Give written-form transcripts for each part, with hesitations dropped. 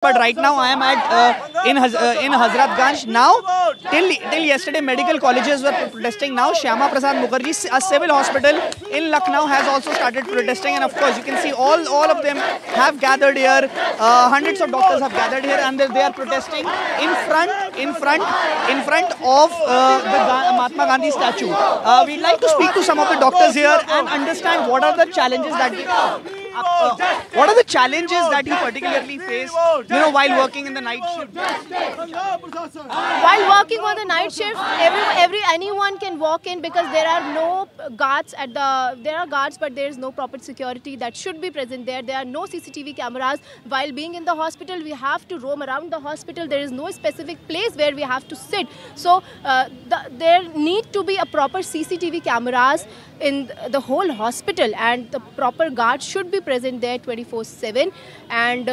But right now I am at in Hazratganj. Now, till yesterday, medical colleges were protesting. Now, Shyama Prasad Mukherjee, a civil hospital in Lucknow, has also started protesting. And of course, you can see all of them have gathered here. Hundreds of doctors have gathered here, and they are protesting in front of the Mahatma Gandhi statue. We'd like to speak to some of the doctors here and understand what are the challenges that you particularly face, while working in the night shift. While working on the night shift, anyone can walk in because there are no guards there are guards, but there is no proper security that should be present there. There are no CCTV cameras. While being in the hospital, we have to roam around the hospital. There is no specific place where we have to sit. So there need to be a proper CCTV cameras in the whole hospital, and the proper guards should be present there 24/7, and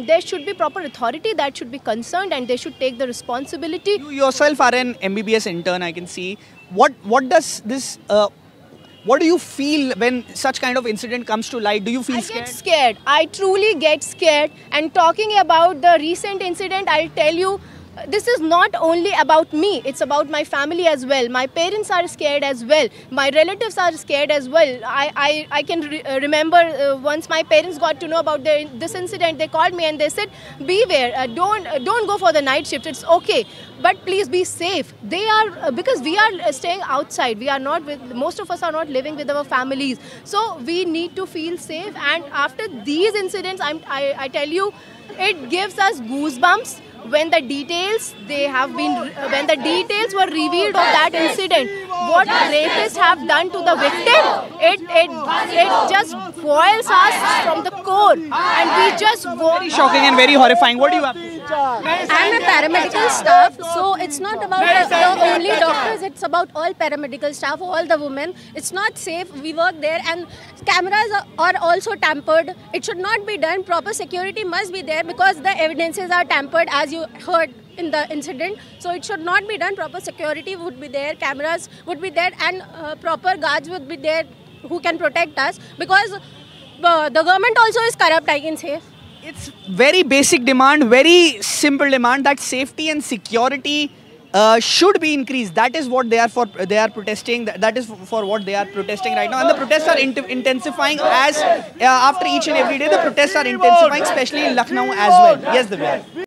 there should be proper authority that should be concerned, and they should take the responsibility. You yourself are an MBBS intern, I can see. What does this? What do you feel when such kind of incident comes to light? Do you feel scared? I get scared. I truly get scared. And talking about the recent incident, I'll tell you, this is not only about me, it's about my family as well. My parents are scared as well. My relatives are scared as well. I can remember once my parents got to know about this incident, they called me and they said, beware, don't go for the night shift, it's okay, but please be safe. They are, because we are staying outside, we are not most of us are not living with our families, so we need to feel safe. And after these incidents, I tell you, it gives us goosebumps. When the details when the details were revealed of that incident, what rapists have done to the victim, it just boils us from the core, and we just very shocking and very horrifying. What do you have to say? I'm a paramedical staff, so it's not about the only doctors, it's about all paramedical staff, all the women. It's not safe. We work there, and cameras are also tampered. It should not be done. Proper security must be there because the evidences are tampered, as you heard in the incident. So it should not be done. Proper security would be there, cameras would be there, and proper guards would be there who can protect us, because the government also is corrupt, I can say. It's very basic demand, very simple demand, that safety and security should be increased. That is what they are protesting. That is for what they are protesting right now. And the protests are intensifying as after each and every day. The protests are intensifying, especially in Lucknow as well. Yes, Divya.